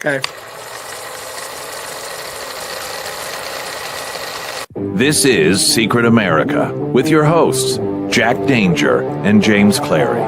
Okay. This is Secret America with your hosts, Jack Danger and James Clary.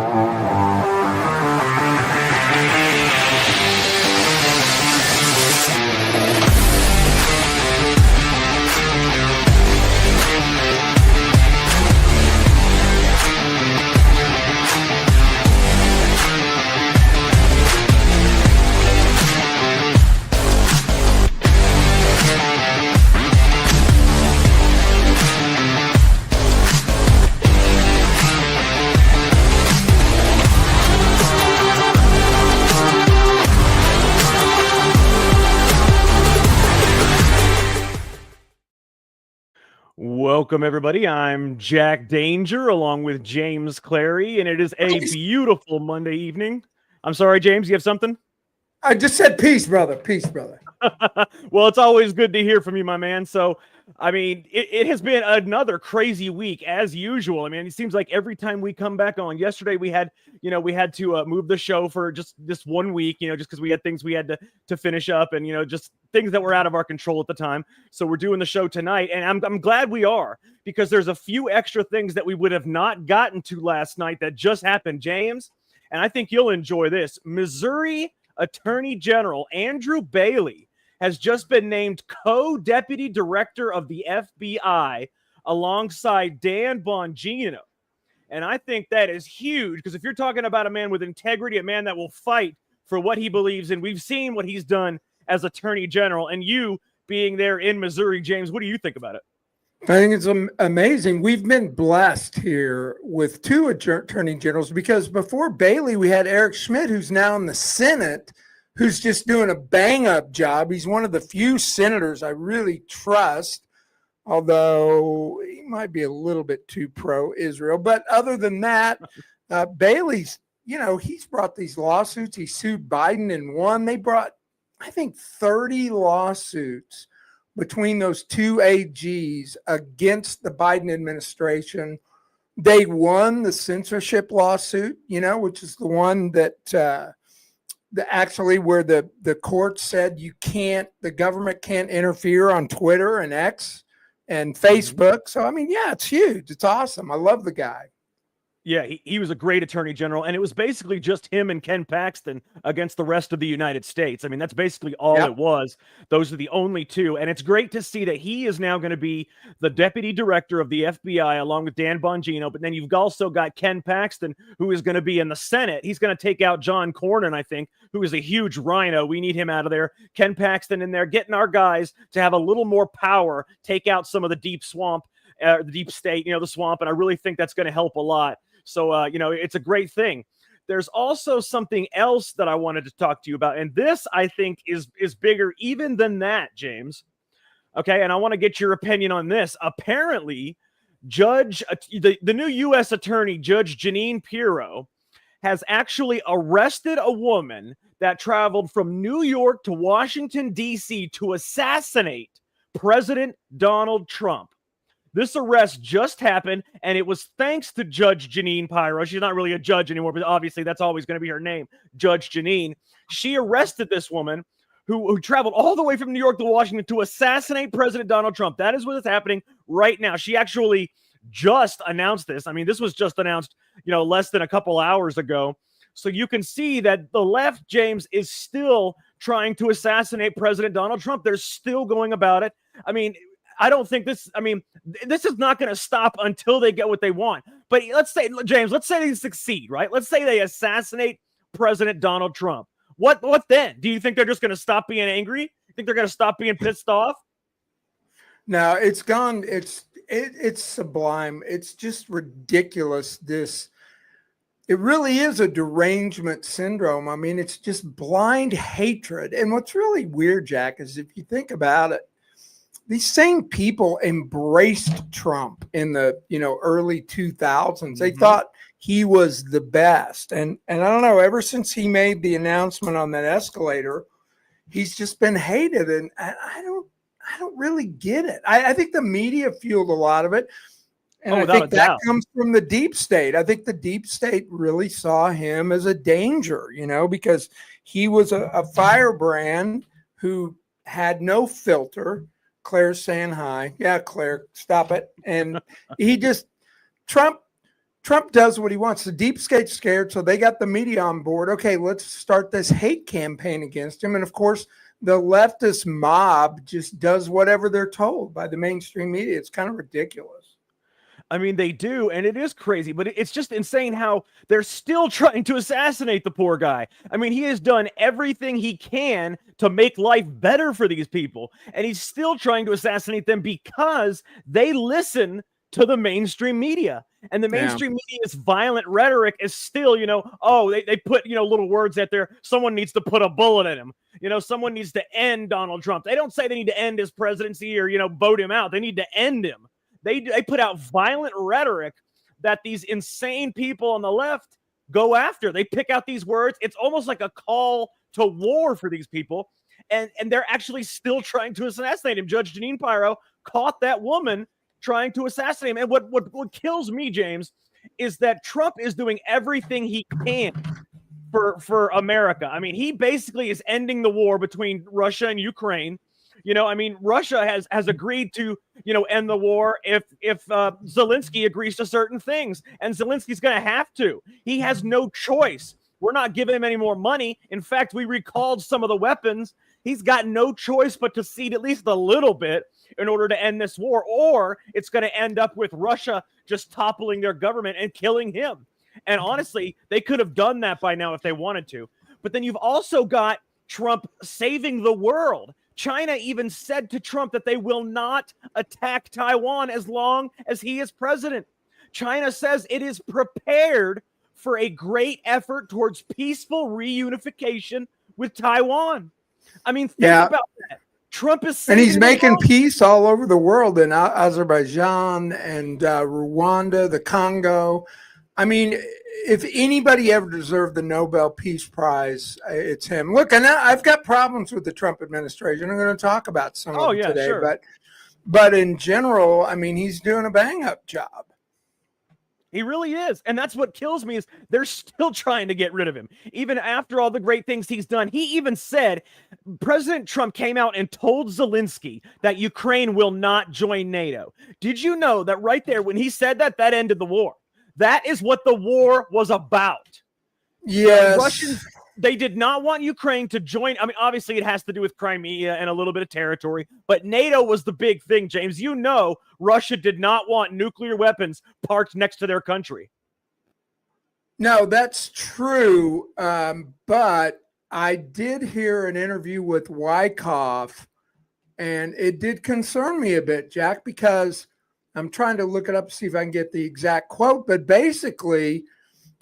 Welcome, everybody. I'm Jack Danger along with James Clary, and it is a beautiful Monday evening. I'm sorry, James, you have something? I just said peace, brother. Peace, brother. Well, it's always good to hear from you, my man. So, I mean, it has been another crazy week as usual. I mean, it seems like every time we come back on, yesterday we had to move the show for just this 1 week, just because we had things we had to finish up and, just things that were out of our control at the time. So we're doing the show tonight, and I'm glad we are, because there's a few extra things that we would have not gotten to last night that just happened, James. And I think you'll enjoy this. Missouri Attorney General Andrew Bailey has just been named co-deputy director of the FBI alongside Dan Bongino. And I think that is huge, because if you're talking about a man with integrity, a man that will fight for what he believes in, we've seen what he's done as Attorney General, and you being there in Missouri, James, what do you think about it? I think it's amazing. We've been blessed here with two attorney generals, because before Bailey, we had Eric Schmidt, who's now in the Senate, who's just doing a bang-up job. He's one of the few senators I really trust, although he might be a little bit too pro-Israel. But other than that, Bailey's, he's brought these lawsuits. He sued Biden and won. They brought, I think, 30 lawsuits between those two AGs against the Biden administration. They won the censorship lawsuit, which is the one that actually where the court said the government can't interfere on Twitter and X and Facebook. So, I mean, yeah, it's huge. It's awesome. I love the guy. Yeah, he was a great attorney general, and it was basically just him and Ken Paxton against the rest of the United States. I mean, that's basically all it was. Those are the only two, and it's great to see that he is now going to be the deputy director of the FBI along with Dan Bongino, but then you've also got Ken Paxton, who is going to be in the Senate. He's going to take out John Cornyn, I think, who is a huge rhino. We need him out of there. Ken Paxton in there, getting our guys to have a little more power, take out some of the deep swamp, the deep state, the swamp, and I really think that's going to help a lot. So, it's a great thing. There's also something else that I wanted to talk to you about. And this, I think, is bigger even than that, James. Okay, and I want to get your opinion on this. Apparently, the new U.S. Attorney, Judge Jeanine Pirro, has actually arrested a woman that traveled from New York to Washington, D.C. to assassinate President Donald Trump. This arrest just happened, and it was thanks to Judge Jeanine Pirro. She's not really a judge anymore, but obviously that's always going to be her name, Judge Jeanine. She arrested this woman who traveled all the way from New York to Washington to assassinate President Donald Trump. That is what is happening right now. She actually just announced this. I mean, this was just announced, less than a couple hours ago. So you can see that the left, James, is still trying to assassinate President Donald Trump. They're still going about it. I mean, I don't think this is not going to stop until they get what they want. But let's say, James, let's say they succeed, right? Let's say they assassinate President Donald Trump. What then? Do you think they're just going to stop being angry? You think they're going to stop being pissed off? No, it's gone. It's sublime. It's just ridiculous. It really is a derangement syndrome. I mean, it's just blind hatred. And what's really weird, Jack, is if you think about it, these same people embraced Trump in the early 2000s. They thought he was the best, and I don't know. Ever since he made the announcement on that escalator, he's just been hated, and I don't really get it. I think the media fueled a lot of it. And Oh, I without a think that doubt. comes from the deep state. I think the deep state really saw him as a danger, because he was a firebrand who had no filter. Claire's saying hi. Yeah, Claire, stop it. And he just, Trump does what he wants. The deep state's scared, so they got the media on board. Okay, let's start this hate campaign against him. And of course, the leftist mob just does whatever they're told by the mainstream media. It's kind of ridiculous. I mean, they do, and it is crazy, but it's just insane how they're still trying to assassinate the poor guy. I mean, he has done everything he can to make life better for these people, and he's still trying to assassinate them because they listen to the mainstream media. And the mainstream media's violent rhetoric is still, they put, little words out there. Someone needs to put a bullet in him. Someone needs to end Donald Trump. They don't say they need to end his presidency or, vote him out. They need to end him. They put out violent rhetoric that these insane people on the left go after. They pick out these words. It's almost like a call to war for these people. And they're actually still trying to assassinate him. Judge Jeanine Pirro caught that woman trying to assassinate him. And what kills me, James, is that Trump is doing everything he can for America. I mean, he basically is ending the war between Russia and Ukraine. Russia has agreed to, end the war if Zelensky agrees to certain things, and Zelensky's going to have to. He has no choice. We're not giving him any more money. In fact, we recalled some of the weapons. He's got no choice but to cede at least a little bit in order to end this war, or it's going to end up with Russia just toppling their government and killing him. And honestly, they could have done that by now if they wanted to. But then you've also got Trump saving the world. China even said to Trump that they will not attack Taiwan as long as he is president. China says it is prepared for a great effort towards peaceful reunification with Taiwan. I mean, think about that. Trump is and he's making peace all over the world in Azerbaijan and Rwanda, the Congo. I mean, if anybody ever deserved the Nobel Peace Prize, it's him. Look, and I've got problems with the Trump administration. I'm going to talk about some of them today. Sure. But in general, I mean, he's doing a bang-up job. He really is. And that's what kills me is they're still trying to get rid of him. Even after all the great things he's done. He even said, President Trump came out and told Zelensky that Ukraine will not join NATO. Did you know that right there, when he said that, that ended the war? That is what the war was about. Yes. The Russians, they did not want Ukraine to join. I mean, obviously it has to do with Crimea and a little bit of territory, but NATO was the big thing, James. Russia did not want nuclear weapons parked next to their country. No, that's true. But I did hear an interview with Wyckoff, and it did concern me a bit, Jack, because I'm trying to look it up to see if I can get the exact quote. But basically,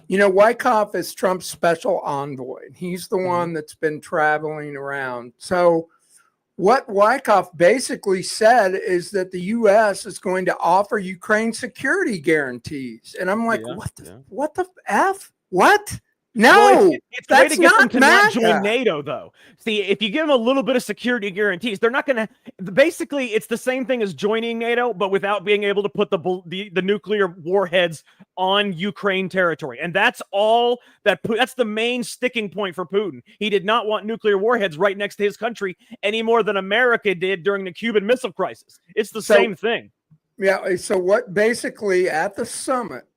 Wyckoff is Trump's special envoy. He's the one that's been traveling around. So what Wyckoff basically said is that the U.S. is going to offer Ukraine security guarantees. And I'm like, what the F? What? No, well, it's a way to get them to not MAGA. join NATO, though. See, if you give them a little bit of security guarantees, they're not going to. Basically, it's the same thing as joining NATO, but without being able to put the nuclear warheads on Ukraine territory. And that's all that's the main sticking point for Putin. He did not want nuclear warheads right next to his country any more than America did during the Cuban Missile Crisis. It's the same thing. Yeah. So what basically at the summit,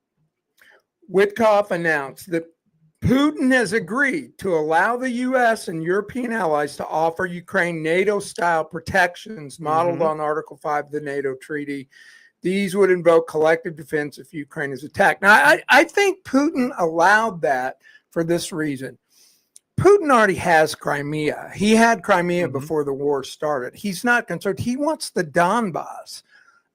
Witkoff announced that Putin has agreed to allow the U.S. and European allies to offer Ukraine NATO-style protections modeled on Article 5 of the NATO treaty. These would invoke collective defense if Ukraine is attacked. Now, I think Putin allowed that for this reason. Putin already has Crimea. He had Crimea before the war started. He's not concerned. He wants the Donbass.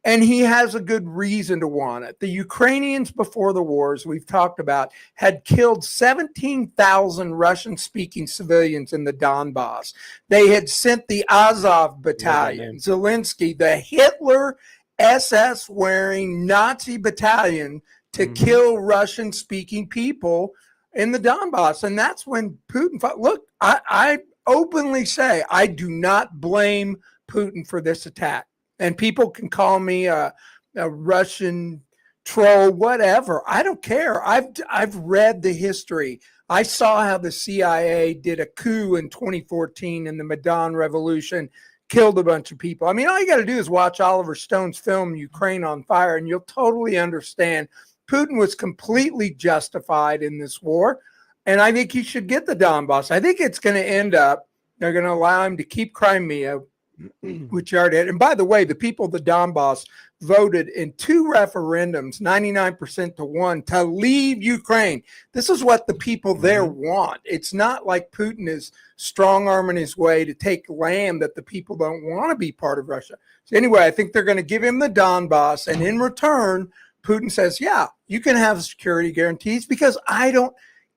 And he has a good reason to want it. The Ukrainians before the wars, we've talked about, had killed 17,000 Russian-speaking civilians in the Donbass. They had sent the Azov battalion, Zelensky, the Hitler SS-wearing Nazi battalion to kill Russian-speaking people in the Donbass. And that's when Putin fought. Look, I openly say I do not blame Putin for this attack. And people can call me a Russian troll, whatever. I don't care. I've read the history. I saw how the CIA did a coup in 2014 in the Maidan Revolution, killed a bunch of people. I mean, all you got to do is watch Oliver Stone's film Ukraine on Fire, and you'll totally understand Putin was completely justified in this war. And I think he should get the Donbass. I think it's going to end up, they're going to allow him to keep Crimea, which are dead. And by the way, the people of the Donbass voted in 2 referendums, 99% to 1, to leave Ukraine. This is what the people there want. It's not like Putin is strong-arming his way to take land that the people don't want to be part of Russia. So anyway, I think they're going to give him the Donbass, and in return, Putin says, yeah, you can have security guarantees, because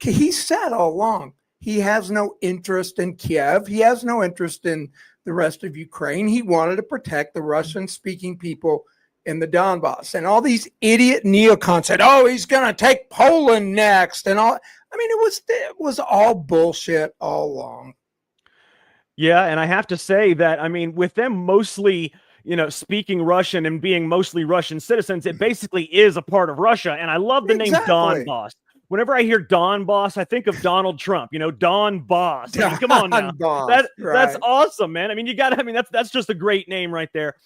he said all along, he has no interest in Kiev. He has no interest in the rest of Ukraine. He wanted to protect the Russian-speaking people in the Donbass. And all these idiot neocons said, oh, he's going to take Poland next. And all, I mean, it was all bullshit all along. Yeah, and I have to say that, I mean, with them mostly, speaking Russian and being mostly Russian citizens, it basically is a part of Russia. And I love the name Donbass. Whenever I hear Donbass, I think of Donald Trump, Don Boss. I mean, come on now. That's awesome, man. I mean, that's just a great name right there.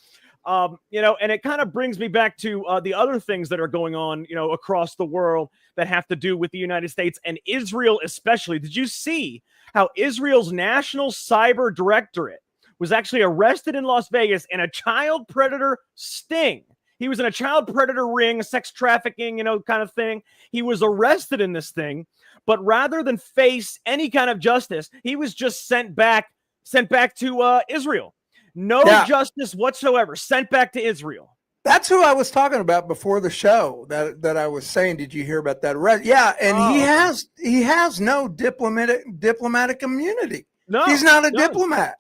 And it kind of brings me back to the other things that are going on, across the world that have to do with the United States and Israel especially. Did you see how Israel's National Cyber Directorate was actually arrested in Las Vegas in a child predator sting? He was in a child predator ring, sex trafficking, kind of thing. He was arrested in this thing, but rather than face any kind of justice, he was just sent back to Israel. No justice whatsoever. Sent back to Israel. That's who I was talking about before the show. That I was saying. Did you hear about that arrest? Yeah, and he has no diplomatic immunity. No, he's not a diplomat.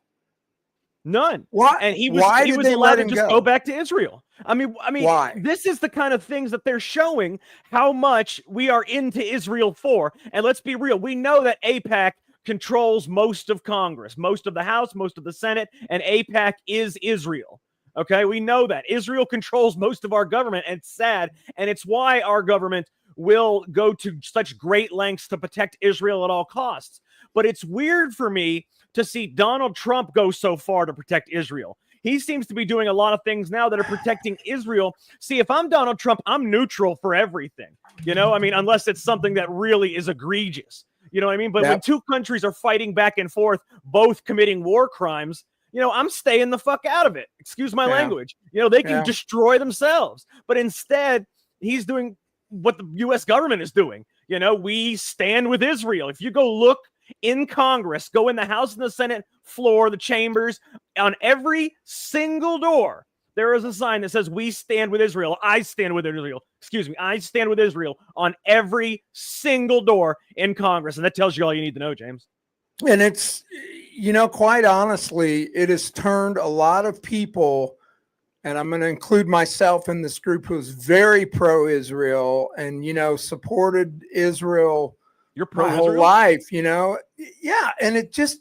None. Why? And he was allowed to just go back to Israel. I mean, why? This is the kind of things that they're showing how much we are into Israel for. And let's be real. We know that AIPAC controls most of Congress, most of the House, most of the Senate, and AIPAC is Israel. Okay, we know that. Israel controls most of our government, and it's sad. And it's why our government will go to such great lengths to protect Israel at all costs. But it's weird for me to see Donald Trump go so far to protect Israel. He seems to be doing a lot of things now that are protecting Israel. See, if I'm Donald Trump, I'm neutral for everything. Unless it's something that really is egregious. You know what I mean? But when two countries are fighting back and forth, both committing war crimes, I'm staying the fuck out of it. Excuse my language. They can destroy themselves. But instead, he's doing what the U.S. government is doing. We stand with Israel. If you go look in Congress, go in the House and the Senate floor, the chambers, on every single door, there is a sign that says, we stand with Israel. I stand with Israel. Excuse me. I stand with Israel on every single door in Congress. And that tells you all you need to know, James. And it's, quite honestly, it has turned a lot of people, and I'm going to include myself in this group, who's very pro-Israel and, supported Israel your whole life, Yeah. And it just,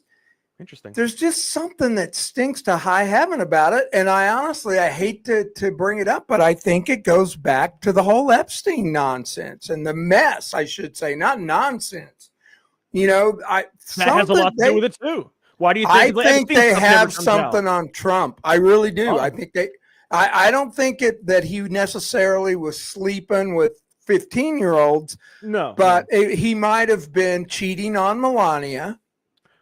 interesting. There's just something that stinks to high heaven about it. And I hate to bring it up, but I think it goes back to the whole Epstein nonsense and the mess, I should say, not nonsense. That has a lot to do with it too. Why do you think? I think they have something on Trump. I really do. I think I don't think that he necessarily was sleeping with 15-year-olds. No, but he might have been cheating on Melania.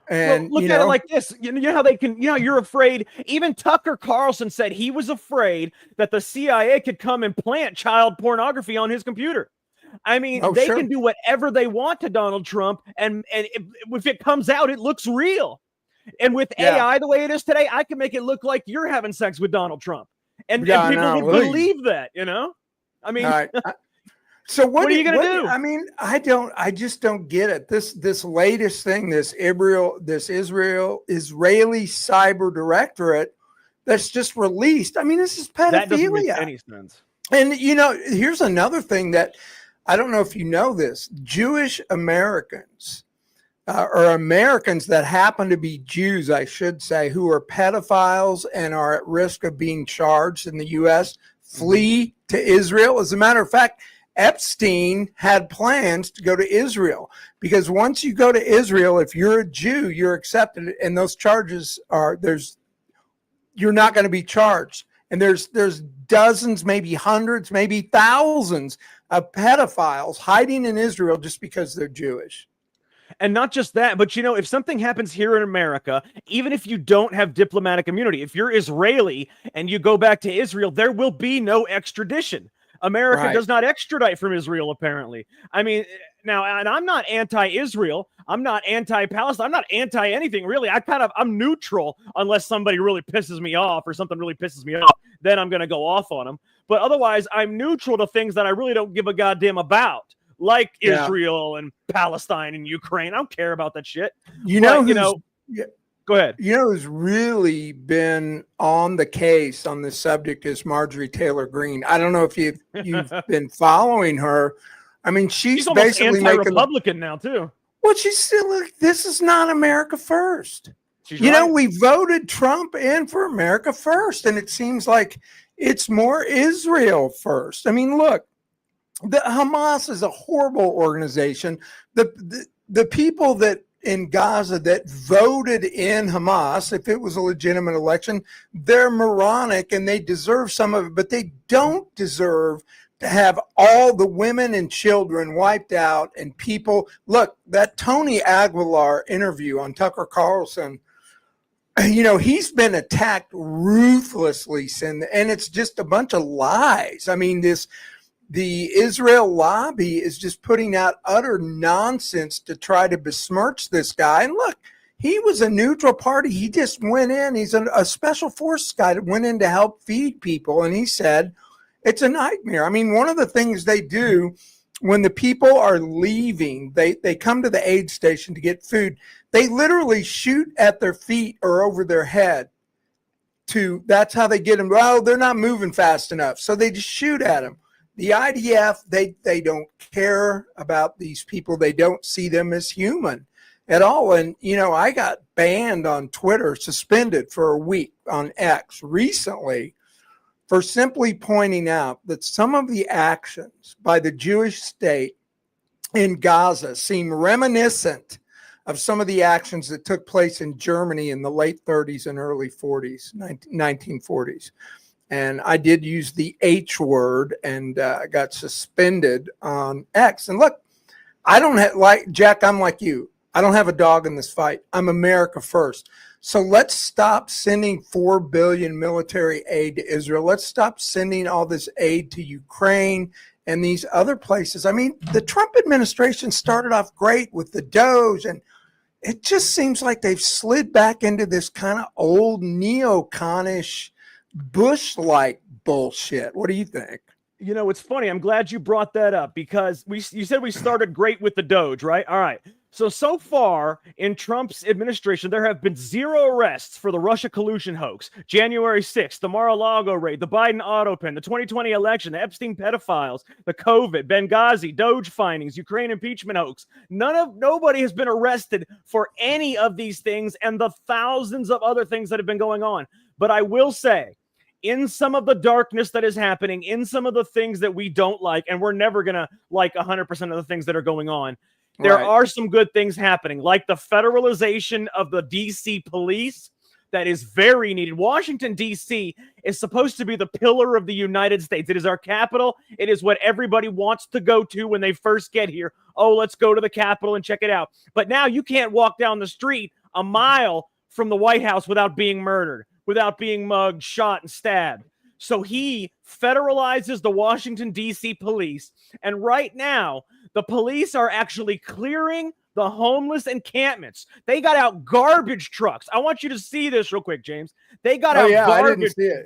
And look at it like this. You know how they can, you're afraid. Even Tucker Carlson said he was afraid that the CIA could come and plant child pornography on his computer. I mean, they can do whatever they want to Donald Trump. And if it comes out, it looks real. And with AI the way it is today, I can make it look like you're having sex with Donald Trump. And people would believe that, I mean, so what are you going to do? I mean, I just don't get it. This latest thing, this Israeli cyber directorate that's just released. I mean, this is pedophilia. That doesn't make any sense. And here's another thing that I don't know if you know this. Jewish Americans or Americans that happen to be Jews, I should say, who are pedophiles and are at risk of being charged in the U.S., flee to Israel. As a matter of fact, Epstein had plans to go to Israel, because once you go to Israel, if you're a Jew, you're accepted, and those charges are you're not going to be charged. And there's dozens, maybe hundreds, maybe thousands of pedophiles hiding in Israel just because they're Jewish. And not just that, but if something happens here in America, even if you don't have diplomatic immunity, if you're Israeli and you go back to Israel, there will be no extradition. America does not extradite from Israel, apparently. I mean, now, and I'm not anti-Israel. I'm not anti-Palestine. I'm not anti-anything, really. I'm neutral unless somebody really pisses me off or something really pisses me off. Then I'm going to go off on them. But otherwise, I'm neutral to things that I really don't give a goddamn about, like Israel and Palestine and Ukraine. I don't care about that shit. Go ahead. Who's really been on the case on this subject is Marjorie Taylor Greene. I don't know if you've been following her. I mean, she's basically anti-Republican now too. Well, she's still like, this is not America first. We voted Trump in for America first, and it seems like it's more Israel first. I mean, look, the Hamas is a horrible organization. The people that in Gaza that voted in Hamas, if it was a legitimate election, they're moronic and they deserve some of it, but they don't deserve to have all the women and children wiped out and people. Look, that Tony Aguilar interview on Tucker Carlson, he's been attacked ruthlessly since, and it's just a bunch of lies. I mean, the Israel lobby is just putting out utter nonsense to try to besmirch this guy. And look, he was a neutral party. He just went in. He's a special forces guy that went in to help feed people. And he said, it's a nightmare. I mean, one of the things they do when the people are leaving, they come to the aid station to get food. They literally shoot at their feet or over their head. That's how they get them. Well, they're not moving fast enough. So they just shoot at them. The IDF, they don't care about these people. They don't see them as human at all. And, I got banned on Twitter, suspended for a week on X recently for simply pointing out that some of the actions by the Jewish state in Gaza seem reminiscent of some of the actions that took place in Germany in the late 30s and early 40s, 1940s. And I did use the H word and got suspended on X. And look, I don't have, like Jack, I'm like you. I don't have a dog in this fight. I'm America first. So let's stop sending $4 billion military aid to Israel. Let's stop sending all this aid to Ukraine and these other places. I mean, the Trump administration started off great with the Doge, and it just seems like they've slid back into this kind of old neoconish Bush-like bullshit. What do you think? It's funny. I'm glad you brought that up because you said we started great with the Doge, right? All right. So far in Trump's administration, there have been 0 arrests for the Russia collusion hoax, January 6th, the Mar-a-Lago raid, the Biden auto pen, the 2020 election, the Epstein pedophiles, the COVID, Benghazi, Doge findings, Ukraine impeachment hoax. Nobody has been arrested for any of these things and the thousands of other things that have been going on. But I will say, in some of the darkness that is happening, in some of the things that we don't like, and we're never going to like 100% of the things that are going on, there are some good things happening, like the federalization of the D.C. police that is very needed. Washington, D.C. is supposed to be the pillar of the United States. It is our capital. It is what everybody wants to go to when they first get here. Oh, let's go to the Capitol and check it out. But now you can't walk down the street a mile from the White House without being murdered, without being mugged, shot, and stabbed. So he federalizes the Washington, D.C. police. And right now, the police are actually clearing the homeless encampments. They got out garbage trucks. I want you to see this real quick, James. They got out garbage. I didn't see it.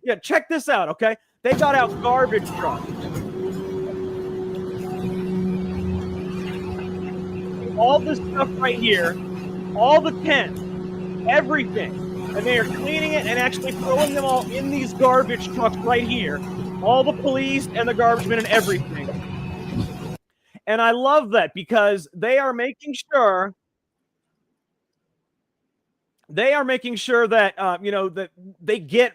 Yeah, check this out, okay? They got out garbage trucks. All this stuff right here, all the tents, everything. And they are cleaning it and actually throwing them all in these garbage trucks right here. All the police and the garbage men and everything. And I love that because they are making sure that, that they get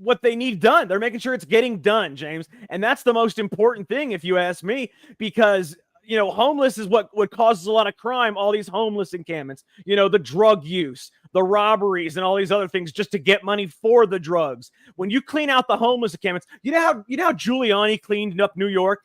what they need done. They're making sure it's getting done, James. And that's the most important thing, if you ask me, because homeless is what causes a lot of crime, all these homeless encampments, the drug use, the robberies, and all these other things just to get money for the drugs. When you clean out the homeless encampments, you know how Giuliani cleaned up New York?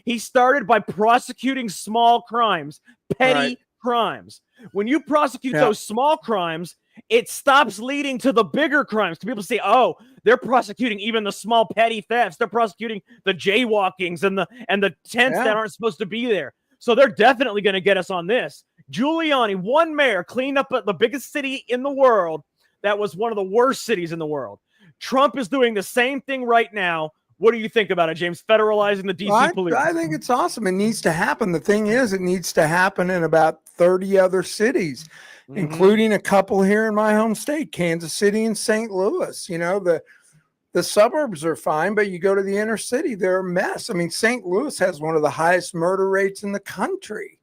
He started by prosecuting small crimes, petty crimes. When you prosecute those small crimes, it stops leading to the bigger crimes. People say, oh, they're prosecuting even the small petty thefts. They're prosecuting the jaywalkings and the tents that aren't supposed to be there. So they're definitely going to get us on this. Giuliani, one mayor, cleaned up the biggest city in the world that was one of the worst cities in the world. Trump is doing the same thing right now. What do you think about it, James? Federalizing the DC police? I think it's awesome. It needs to happen. The thing is, it needs to happen in about 30 other cities, including a couple here in my home state, Kansas City and St. Louis. The suburbs are fine, but you go to the inner city, they're a mess. I mean, St. Louis has one of the highest murder rates in the country.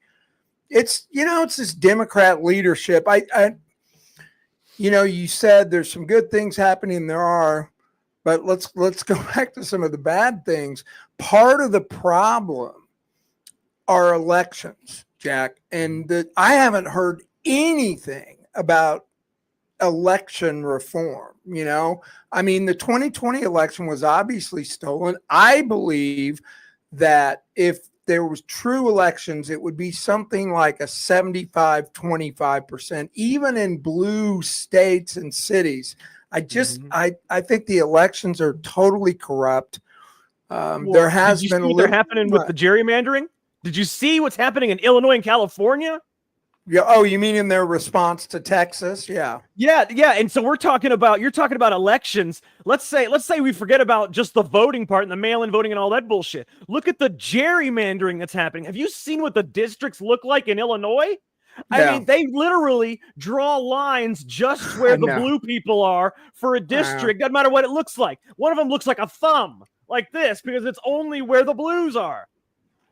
It's this Democrat leadership. You said there's some good things happening. There are. But let's go back to some of the bad things. Part of the problem are elections, Jack. And I haven't heard anything about election reform. I mean, the 2020 election was obviously stolen. I believe that if there was true elections, it would be something like a 75-25%, even in blue states and cities. I think the elections are totally corrupt. There has been what's happening with the gerrymandering. Did you see what's happening in Illinois and California? Yeah. Oh, you mean in their response to Texas? Yeah. Yeah. And so you're talking about elections. Let's say we forget about just the voting part and the mail-in voting and all that bullshit. Look at the gerrymandering that's happening. Have you seen what the districts look like in Illinois? I mean, they literally draw lines just where the blue people are for a district. Doesn't matter what it looks like. One of them looks like a thumb, like this, because it's only where the blues are.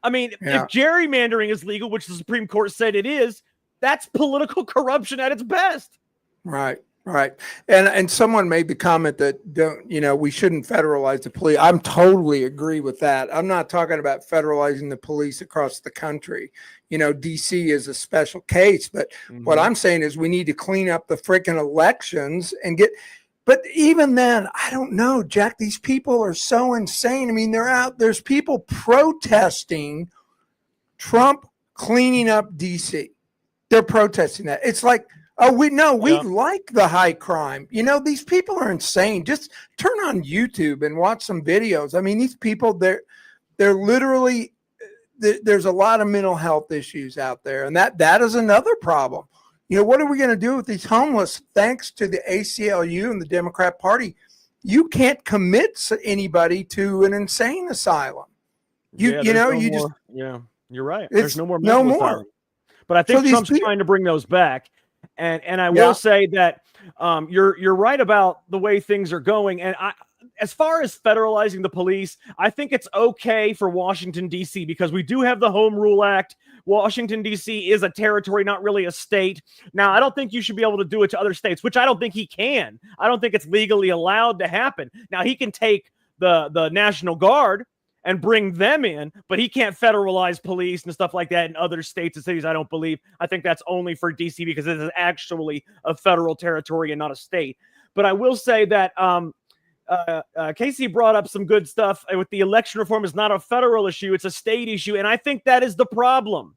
I mean, if gerrymandering is legal, which the Supreme Court said it is, that's political corruption at its best. Right. And someone made the comment that we shouldn't federalize the police. I'm totally agree with that. I'm not talking about federalizing the police across the country. DC is a special case, but what I'm saying is we need to clean up the freaking elections and but even then, I don't know, Jack, these people are so insane. I mean, there's people protesting Trump cleaning up DC. They're protesting that. It's like, oh, we like the high crime. These people are insane. Just turn on YouTube and watch some videos. I mean, these people, they're literally, there's a lot of mental health issues out there. And that is another problem. What are we going to do with these homeless? Thanks to the ACLU and the Democrat Party, you can't commit anybody to an insane asylum. You're right. There's no more mental asylum. But I think Trump's trying to bring those back. And I will say that you're right about the way things are going. And as far as federalizing the police, I think it's okay for Washington, D.C., because we do have the Home Rule Act. Washington, D.C. is a territory, not really a state. Now, I don't think you should be able to do it to other states, which I don't think he can. I don't think it's legally allowed to happen. Now, he can take the National Guard and bring them in, but he can't federalize police and stuff like that in other states and cities, I don't believe. I think that's only for D.C. because it is actually a federal territory and not a state. But I will say that Casey brought up some good stuff with the election reform is not a federal issue, it's a state issue, and I think that is the problem.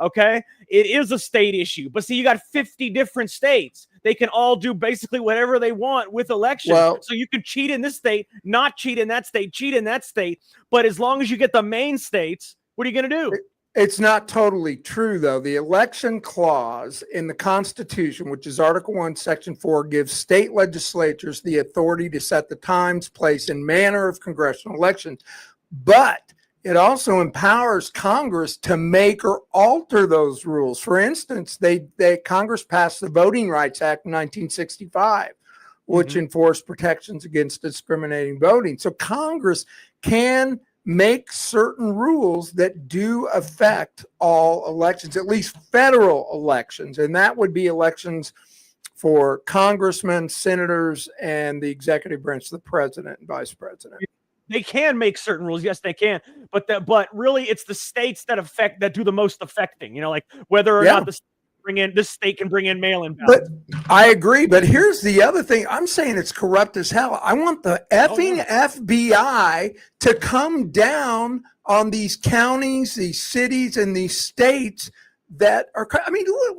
Okay, it is a state issue, but see, you got 50 different states. They can all do basically whatever they want with elections. So you can cheat in this state, not cheat in that state, cheat in that state. But as long as you get the main states, what are you going to do? It's not totally true, though. The election clause in the Constitution, which is Article 1, Section 4, gives state legislatures the authority to set the times, place, and manner of congressional elections. But it also empowers Congress to make or alter those rules. For instance, Congress passed the Voting Rights Act in 1965, which enforced protections against discriminating voting. So Congress can make certain rules that do affect all elections, at least federal elections. And that would be elections for congressmen, senators, and the executive branch, the president and vice president. They can make certain rules. Yes, they can. But really, it's the states that do the most affecting, like whether or not the state can bring in mail-in ballots. But I agree. But here's the other thing. I'm saying it's corrupt as hell. I want the effing FBI to come down on these counties, these cities, and these states that are,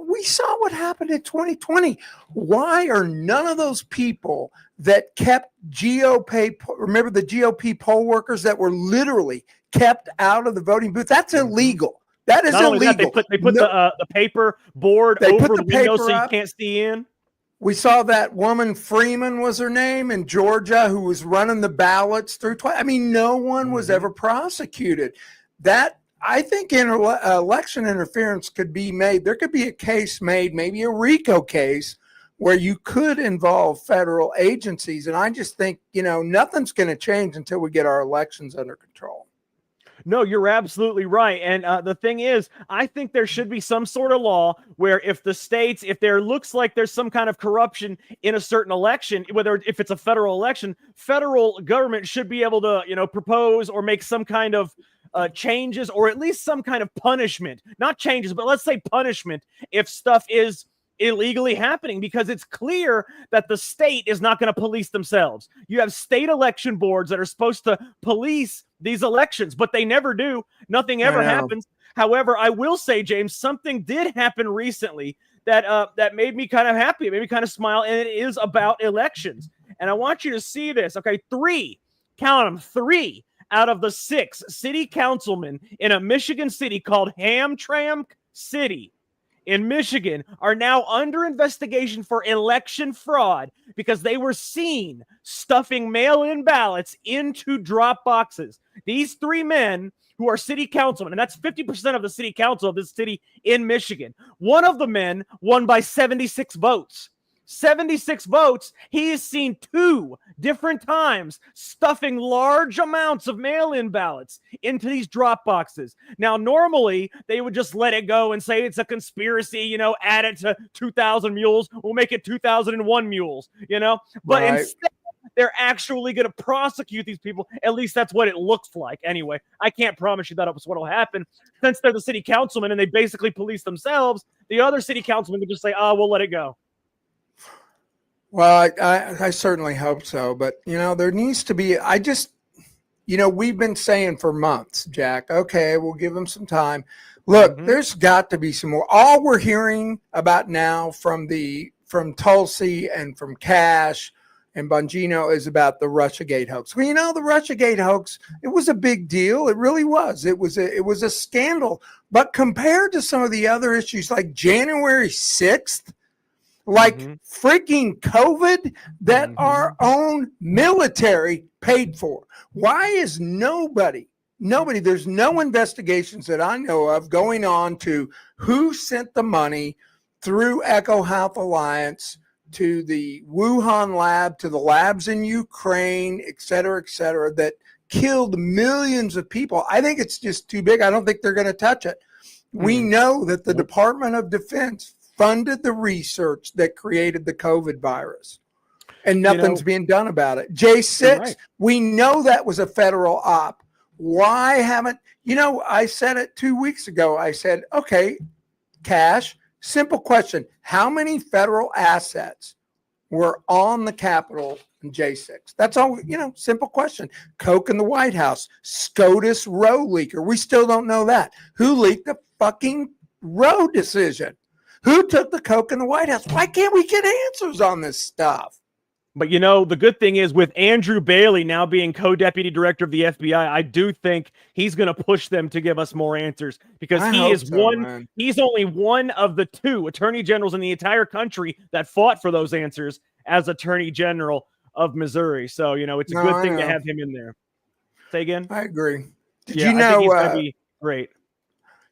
we saw what happened in 2020. Why are none of those people that kept remember the GOP poll workers that were literally kept out of the voting booth? That's illegal. That is illegal. That, they put the paper board over the window so you can't see in. We saw that woman, Freeman was her name, in Georgia, who was running the ballots through. No one was ever prosecuted. That, I think, election interference could be made. There could be a case made, maybe a RICO case, where you could involve federal agencies. And I just think, nothing's going to change until we get our elections under control. No, you're absolutely right. And the thing is, I think there should be some sort of law where if there looks like there's some kind of corruption in a certain election, if it's a federal election, federal government should be able to, propose or make some kind of changes, or at least some kind of punishment. Not changes, but let's say punishment if stuff is illegally happening, because it's clear that the state is not going to police themselves. You have state election boards that are supposed to police these elections, but they never do. Nothing ever happens. However, I will say, James, something did happen recently that made me kind of happy. It made me kind of smile, and it is about elections. And I want you to see this. Okay, 3 out of the 6 city councilmen in a Michigan city called Hamtramck City in Michigan are now under investigation for election fraud because they were seen stuffing mail-in ballots into drop boxes. These 3 men who are city councilmen, and that's 50% of the city council of this city in Michigan. One of the men won by 76 votes. 76 votes. He is seen 2 different times stuffing large amounts of mail-in ballots into these drop boxes. Now, normally they would just let it go and say it's a conspiracy, add it to 2,000 mules. We'll make it 2001 mules, but instead they're actually going to prosecute these people. At least that's what it looks like. Anyway, I can't promise you that was what will happen. Since they're the city councilmen and they basically police themselves, the other city councilmen can just say, we'll let it go. Well, I certainly hope so. But, there needs to be, we've been saying for months, Jack, okay, we'll give them some time. Look, there's got to be some more. All we're hearing about now from Tulsi and from Cash and Bongino is about the Russiagate hoax. Well, the Russiagate hoax, it was a big deal. It really was. It was a scandal. But compared to some of the other issues like January 6th, like freaking COVID that our own military paid for. Why is nobody, there's no investigations that I know of going on to who sent the money through Echo Health Alliance to the Wuhan lab, to the labs in Ukraine, et cetera, that killed millions of people. I think it's just too big. I don't think they're going to touch it. We know that the Department of Defense funded the research that created the COVID virus, and nothing's being done about it. J6, we know that was a federal op. Why haven't, I said it 2 weeks ago. I said, okay, Cash, simple question. How many federal assets were on the Capitol in J6? That's all, simple question. Coke in the White House, SCOTUS Roe leaker. We still don't know that. Who leaked the fucking Roe decision? Who took the coke in the White House? Why can't we get answers on this stuff? But, the good thing is with Andrew Bailey now being co-deputy director of the FBI, I do think he's going to push them to give us more answers because he's only one of the 2 attorney generals in the entire country that fought for those answers as attorney general of Missouri. So, it's a good thing to have him in there. Say again? I agree. Did you know? I think he's going to be great.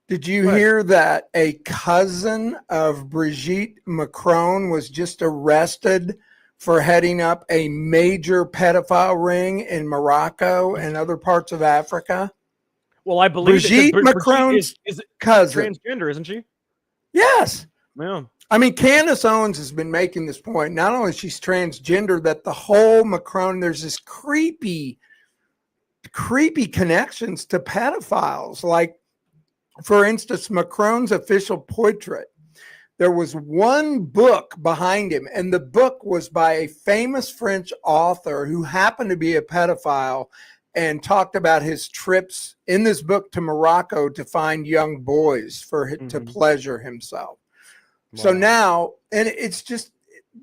Did you hear that a cousin of Brigitte Macron was just arrested for heading up a major pedophile ring in Morocco and other parts of Africa? Well, I believe Brigitte Macron's is cousin. Transgender, isn't she? Yes. Yeah. I mean, Candace Owens has been making this point. Not only she's transgender, that the whole Macron, there's this creepy connections to pedophiles. Like, for instance, Macron's official portrait. There was one book behind him, and the book was by a famous French author who happened to be a pedophile and talked about his trips in this book to Morocco to find young boys to pleasure himself. Wow. So now, and it's just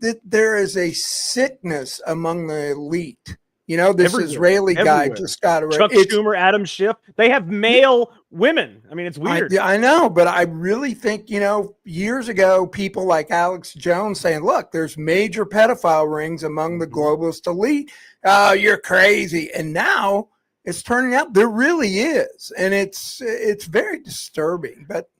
that there is a sickness among the elite. You know, this Israeli guy just got arrested. Chuck Schumer, Adam Schiff, they have male women. I mean, it's weird. I know, but I really think, you know, years ago, people like Alex Jones saying, look, there's major pedophile rings among the globalist elite. Oh, you're crazy. And now it's turning out there really is. And it's very disturbing, but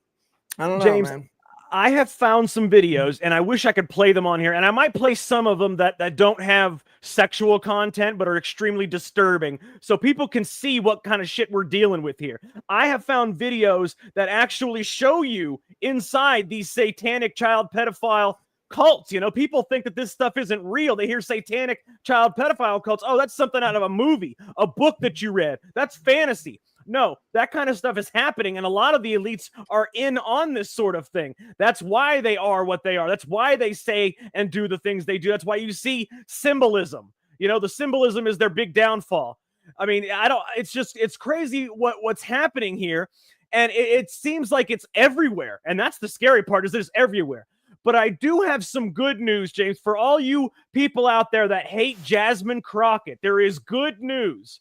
I don't know, James, man. I have found some videos, and I wish I could play them on here, and I might play some of them that don't have sexual content but are extremely disturbing, so people can see what kind of shit we're dealing with here. I have found videos that actually show you inside these satanic child pedophile cults. You know, people think that this stuff isn't real. They hear satanic child pedophile cults. Oh, that's something out of a movie, a book that you read. That's fantasy. No, that kind of stuff is happening, and a lot of the elites are in on this sort of thing. That's why they are what they are. That's why they say and do the things they do. That's why you see symbolism. You know, the symbolism is their big downfall. I mean, it's crazy what's happening here, and it seems like it's everywhere, and that's the scary part, is it's everywhere. But I do have some good news, James, for all you people out there that hate Jasmine Crockett. There is good news.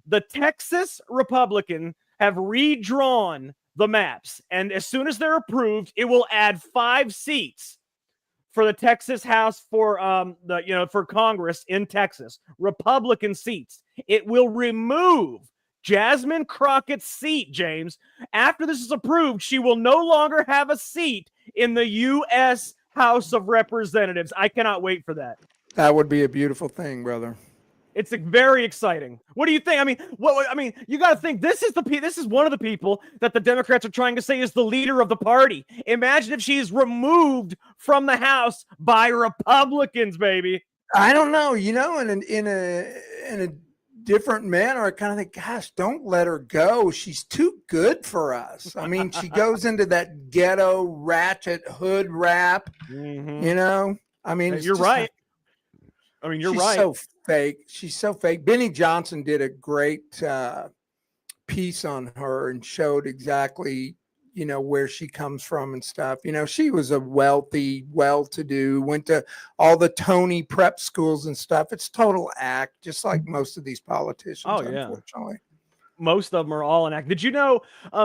The Texas Republicans have redrawn the maps, and as soon as they're approved, it will add 5 seats for the Texas House for for Congress in Texas, Republican seats. It will remove Jasmine Crockett's seat, James. After this is approved, she will no longer have a seat in the U.S. House of Representatives. I cannot wait for that. That would be a beautiful thing, brother. It's very exciting. What do you think? I mean, you got to think this is one of the people that the Democrats are trying to say is the leader of the party. Imagine if she is removed from the House by Republicans, baby. I don't know. You know, in a different manner, I kind of think, gosh, don't let her go. She's too good for us. I mean, she goes into that ghetto ratchet hood rap. You know, I mean, you're right. You're right. So fake. She's so fake. Benny Johnson did a great piece on her and showed exactly, you know, where she comes from and stuff. You know, she was a wealthy, well-to-do, went to all the Tony prep schools and stuff. It's total act, just like most of these politicians, unfortunately. Most of them are all an act. Did you know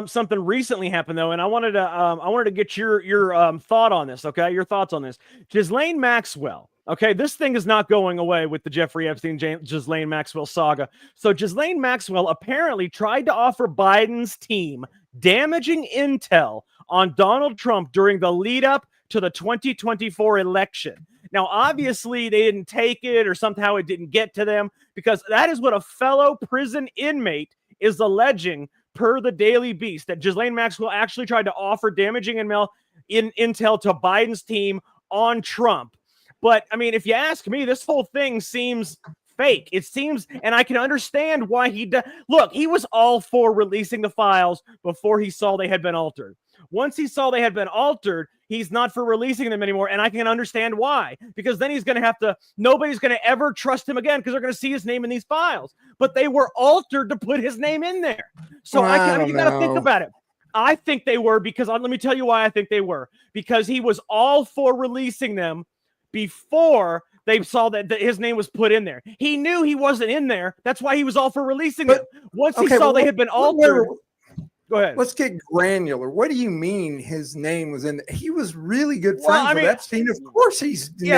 something recently happened though? And I wanted to get your thought on this. Okay, your thoughts on this. Ghislaine Maxwell. Okay, this thing is not going away with the Jeffrey Epstein, Ghislaine Maxwell saga. So Ghislaine Maxwell apparently tried to offer Biden's team damaging intel on Donald Trump during the lead up to the 2024 election. Now, obviously, they didn't take it, or somehow it didn't get to them, because that is what a fellow prison inmate is alleging per the Daily Beast, that Ghislaine Maxwell actually tried to offer damaging intel to Biden's team on Trump. But, I mean, if you ask me, this whole thing seems fake. It seems, and I can understand why look, he was all for releasing the files before he saw they had been altered. Once he saw they had been altered, he's not for releasing them anymore, and I can understand why. Because then he's going to nobody's going to ever trust him again because they're going to see his name in these files. But they were altered to put his name in there. So you got to think about it. I think they were, because let me tell you why I think they were. Because he was all for releasing them before they saw that his name was put in there. He knew he wasn't in there. That's why he was all for releasing them. Once he saw they had been altered. Go ahead. Let's get granular. What do you mean his name was in there? He was really good friends with Epstein. Of course, he's we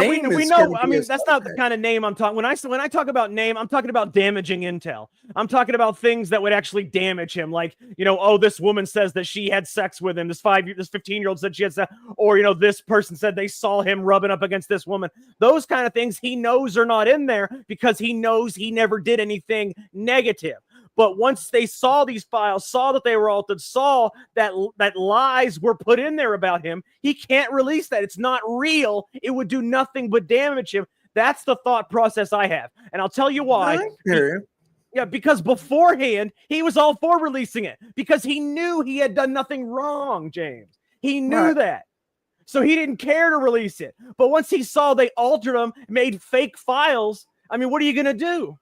know. I mean, that's not the kind of name I'm talking. When I talk about name, I'm talking about damaging intel. I'm talking about things that would actually damage him, like, you know, oh, this woman says that she had sex with him. This 15-year-old said she had sex, or, you know, this person said they saw him rubbing up against this woman. Those kind of things he knows are not in there because he knows he never did anything negative. But once they saw these files, saw that they were altered, saw that lies were put in there about him, he can't release that. It's not real. It would do nothing but damage him. That's the thought process I have. And I'll tell you why. Yeah, because beforehand, he was all for releasing it because he knew he had done nothing wrong, James. He knew that. So he didn't care to release it. But once he saw they altered them, made fake files, I mean, what are you going to do?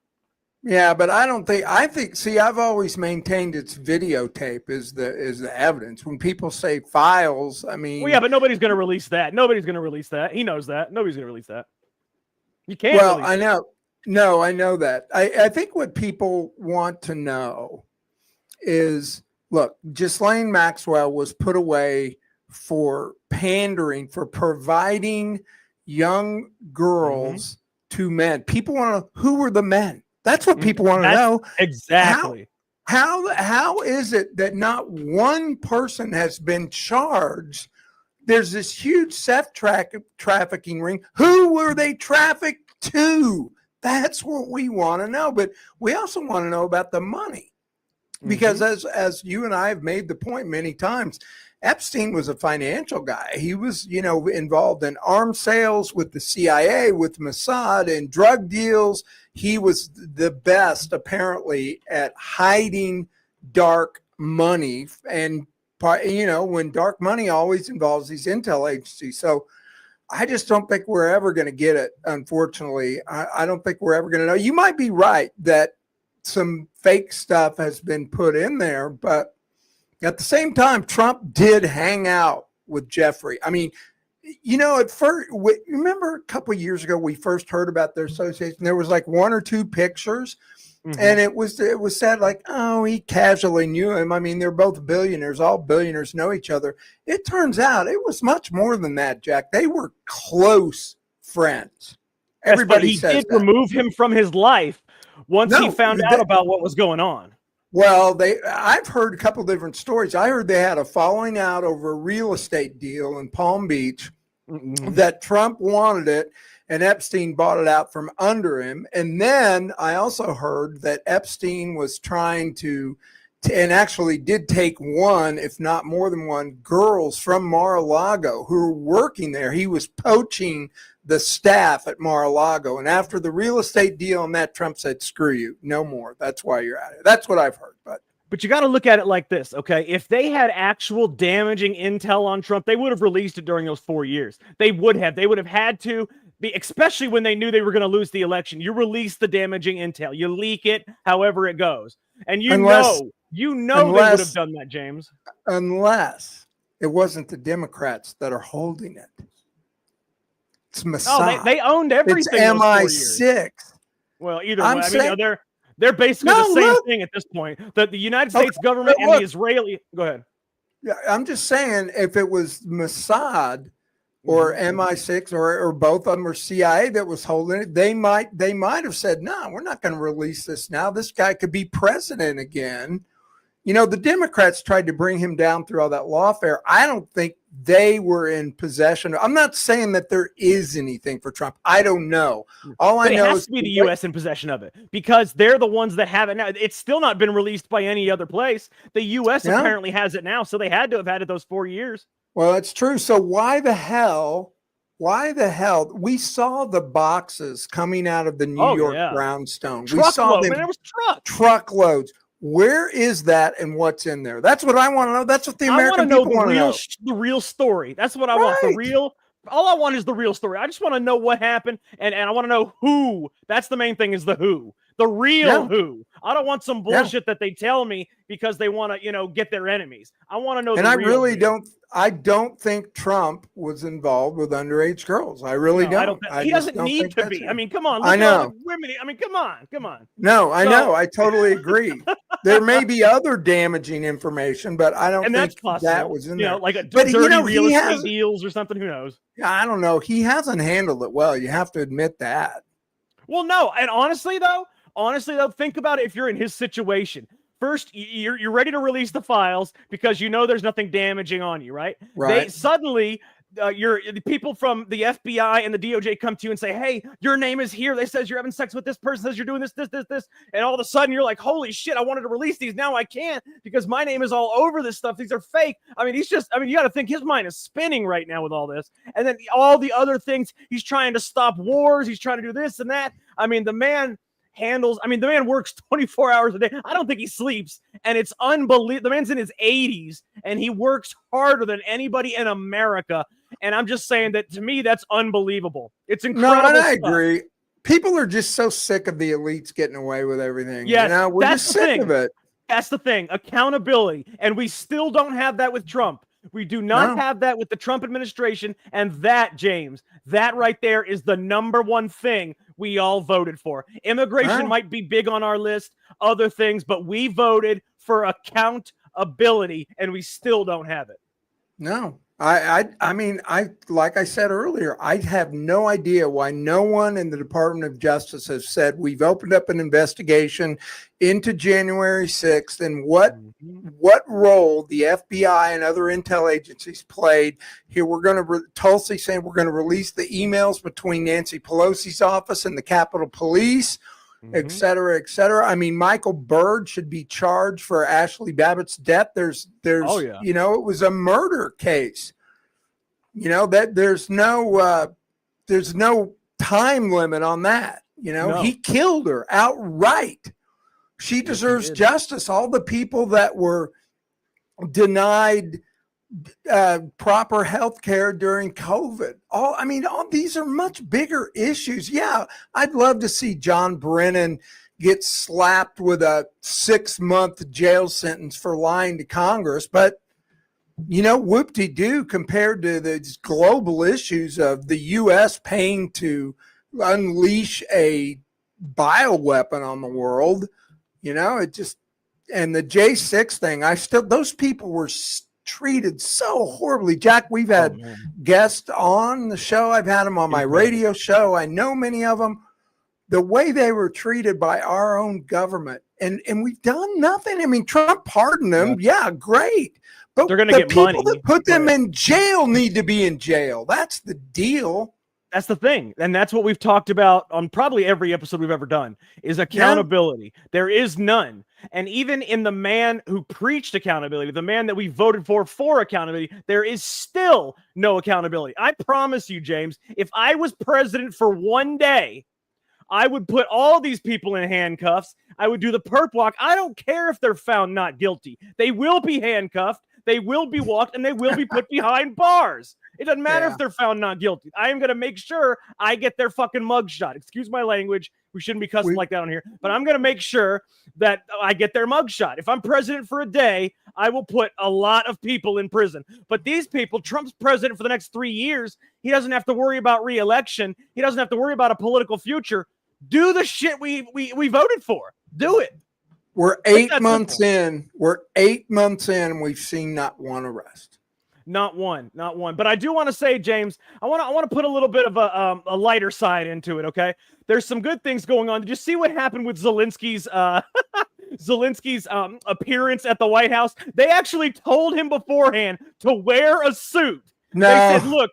Yeah, but I think, see, I've always maintained it's videotape is the evidence. When people say files, I mean. Well, yeah, but nobody's going to release that. Nobody's going to release that. He knows that. Nobody's going to release that. You can't. Well, I know. No, I know that. I think what people want to know is, look, Ghislaine Maxwell was put away for pandering, for providing young girls to men. People want to know who were the men. That's what people want to know. Exactly. How is it that not one person has been charged? There's this huge sex trafficking ring. Who were they trafficked to? That's what we want to know. But we also want to know about the money. Because as you and I have made the point many times, Epstein was a financial guy. He was, involved in arms sales with the CIA, with Mossad, and drug deals. He was the best, apparently, at hiding dark money. And, when dark money always involves these intel agencies. So I just don't think we're ever going to get it, unfortunately. I don't think we're ever going to know. You might be right that some fake stuff has been put in there, but at the same time, Trump did hang out with Jeffrey. I mean, at first, remember a couple of years ago, we first heard about their association. There was like one or two pictures, and it was said like, oh, he casually knew him. I mean, they're both billionaires. All billionaires know each other. It turns out it was much more than that, Jack. They were close friends. Everybody says he did remove him from his life once he found out about what was going on. Well, I've heard a couple different stories. I heard they had a falling out over a real estate deal in Palm Beach, that Trump wanted it and Epstein bought it out from under him. And then I also heard that Epstein was trying to and actually did take one, if not more than one, girls from Mar-a-Lago who were working there. He was poaching the staff at Mar-a-Lago. And after the real estate deal on that, Trump said, screw you, no more. That's why you're out of it. That's what I've heard. But you got to look at it like this, okay? If they had actual damaging intel on Trump, they would have released it during those 4 years. They would have had to be, especially when they knew they were going to lose the election. You release the damaging intel. You leak it however it goes. And they would have done that, James. Unless it wasn't the Democrats that are holding it. It's Mossad. Oh, they owned everything. It's MI6. Well, either way, they're basically the same thing at this point. The United States government and the Israeli. Go ahead. Yeah, I'm just saying, if it was Mossad or MI6 or both of them or CIA that was holding it, they might have said, no, we're not going to release this now. This guy could be president again. The Democrats tried to bring him down through all that lawfare. I don't think they were in possession. I'm not saying that there is anything for Trump. I don't know. All I know is it has to be the U.S. in possession of it because they're the ones that have it now. It's still not been released by any other place. The U.S. apparently has it now, so they had to have had it those 4 years. Well, it's true. So why the hell? We saw the boxes coming out of the New York brownstone. We saw them. There was truckloads. Where is that and what's in there? That's what I want to know. That's what the American people want to know. The real story. That's what I want. All I want is the real story. I just want to know what happened, and I want to know who. That's the main thing, is the who. The real who. I don't want some bullshit that they tell me because they want to, get their enemies. I want to know. And I don't think Trump was involved with underage girls. I really don't. He doesn't need to be. I mean, come on. I know. Women. I mean, come on. No, I know. I totally agree. There may be other damaging information, but I don't think that was in there. Like dirty real estate deals or something. Who knows? Yeah, I don't know. He hasn't handled it well. You have to admit that. Well, no. And honestly, though, think about it if you're in his situation. First, you're ready to release the files because there's nothing damaging on you, right? Right. Suddenly, the people from the FBI and the DOJ come to you and say, hey, your name is here. They says you're having sex with this person, says you're doing this. And all of a sudden you're like, holy shit, I wanted to release these. Now I can't because my name is all over this stuff. These are fake. I mean, you got to think his mind is spinning right now with all this. And then all the other things, he's trying to stop wars. He's trying to do this and that. I mean, the man works 24 hours a day. I don't think he sleeps. And it's unbelievable. The man's in his 80s and he works harder than anybody in America. And I'm just saying that to me, that's unbelievable. It's incredible. No, and I agree. People are just so sick of the elites getting away with everything. Yes, we're just sick of it. That's the thing. Accountability. And we still don't have that with Trump. We do not have that with the Trump administration. And that, James, that right there is the number one thing we all voted for. Immigration might be big on our list, other things, but we voted for accountability and we still don't have it. No. I mean, like I said earlier, I have no idea why no one in the Department of Justice has said we've opened up an investigation into January 6th and what role the FBI and other intel agencies played here. We're going to Tulsi saying we're going to release the emails between Nancy Pelosi's office and the Capitol Police, et cetera, et cetera. I mean, Michael Byrd should be charged for Ashley Babbitt's death. There's, it was a murder case. That there's no time limit on that. He killed her outright. She deserves justice. All the people that were denied proper health care during COVID. All these are much bigger issues. Yeah, I'd love to see John Brennan get slapped with a 6-month jail sentence for lying to Congress, but whoop-de-doo compared to the global issues of the U.S. paying to unleash a bioweapon on the world. It just, and the J6 thing, those people were treated so horribly. Jack, we've had guests on the show. I've had them on my radio show. I know many of them. The way they were treated by our own government, and we've done nothing. I mean, Trump pardoned them. Yeah, great. But they're going to get money. The people that put them in jail need to be in jail. That's the deal. That's the thing. And that's what we've talked about on probably every episode we've ever done is accountability. Yeah. There is none. And even in the man who preached accountability, the man that we voted for accountability, there is still no accountability. I promise you, James, if I was president for one day, I would put all these people in handcuffs. I would do the perp walk. I don't care if they're found not guilty. They will be handcuffed. They will be walked and they will be put behind bars. It doesn't matter if they're found not guilty. I am going to make sure I get their fucking mugshot. Excuse my language. We shouldn't be cussing like that on here, but I'm going to make sure that I get their mugshot. If I'm president for a day, I will put a lot of people in prison. But these people, Trump's president for the next 3 years. He doesn't have to worry about re-election. He doesn't have to worry about a political future. Do the shit we voted for. Do it. We're 8 months in. We're 8 months in. We've seen not one arrest. Not one. But I do want to say, James, I want to put a little bit of a lighter side into it. Okay, there's some good things going on. Did you see what happened with Zelensky's appearance at the White House? They actually told him beforehand to wear a suit. No. They said, look,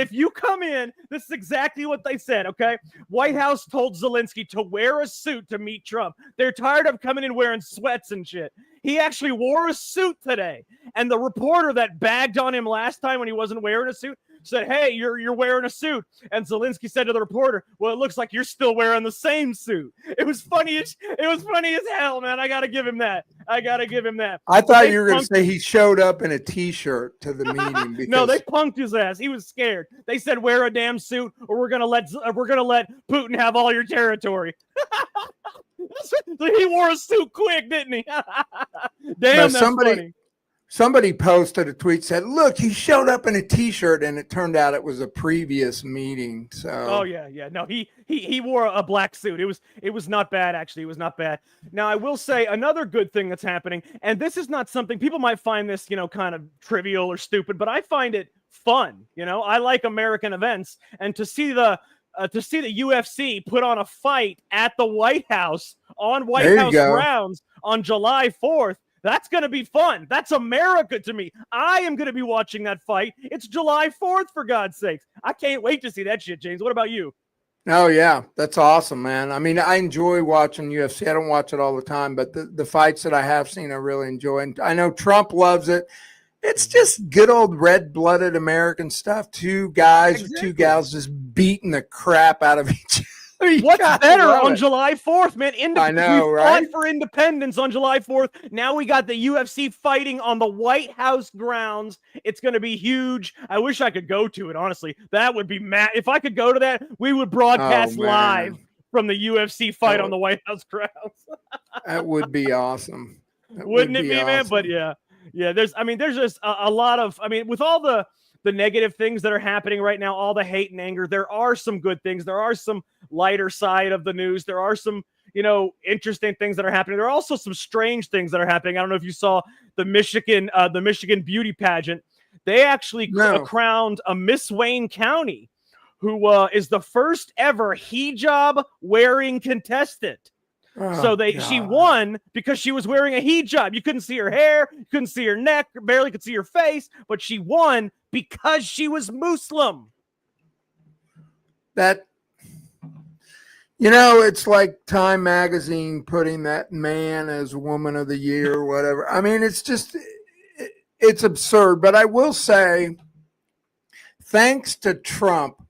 if you come in, this is exactly what they said, okay? White House told Zelensky to wear a suit to meet Trump. They're tired of coming in wearing sweats and shit. He actually wore a suit today. And the reporter that bagged on him last time when he wasn't wearing a suit said, hey, you're wearing a suit. And Zelensky said to the reporter, well, it looks like you're still wearing the same suit. It was funny as hell, man. I got to give him that. I thought you were going to say he showed up in a T-shirt to the meeting. Because... No, they punked his ass. He was scared. They said, wear a damn suit or we're going to let Putin have all your territory. So he wore a suit quick, didn't he? Damn, that's funny. Somebody posted a tweet, said, look, he showed up in a T-shirt, and it turned out it was a previous meeting. So Oh yeah. No, he wore a black suit. It was not bad, actually. It was not bad. Now I will say another good thing that's happening, and this is not something people might find this, kind of trivial or stupid, but I find it fun. I like American events, and to see the UFC put on a fight at the White House on White House grounds on July 4th. That's going to be fun. That's America to me. I am going to be watching that fight. It's July 4th, for God's sakes. I can't wait to see that shit, James. What about you? Oh, yeah. That's awesome, man. I mean, I enjoy watching UFC. I don't watch it all the time, but the fights that I have seen, I really enjoy. And I know Trump loves it. It's just good old red-blooded American stuff. Two guys or two gals just beating the crap out of each other. What's better on July 4th, man? I know, we right? fought for independence on July 4th. Now we got the UFC fighting on the White House grounds. It's going to be huge. I wish I could go to it, honestly. That would be mad. If I could go to that, we would broadcast live from the UFC fight on the White House grounds. That would be awesome. Wouldn't it be, awesome, man? But yeah, there's just a lot of, with all the negative things that are happening right now, all the hate and anger, there are some good things. There are some lighter side of the news. There are some, interesting things that are happening. There are also some strange things that are happening. I don't know if you saw the Michigan beauty pageant. They actually crowned a Miss Wayne County who is the first ever hijab wearing contestant. She won because she was wearing a hijab. You couldn't see her hair, you couldn't see her neck, barely could see her face, but she won because she was Muslim. It's like Time Magazine putting that man as Woman of the Year or whatever. I mean, it's absurd. But I will say, thanks to Trump,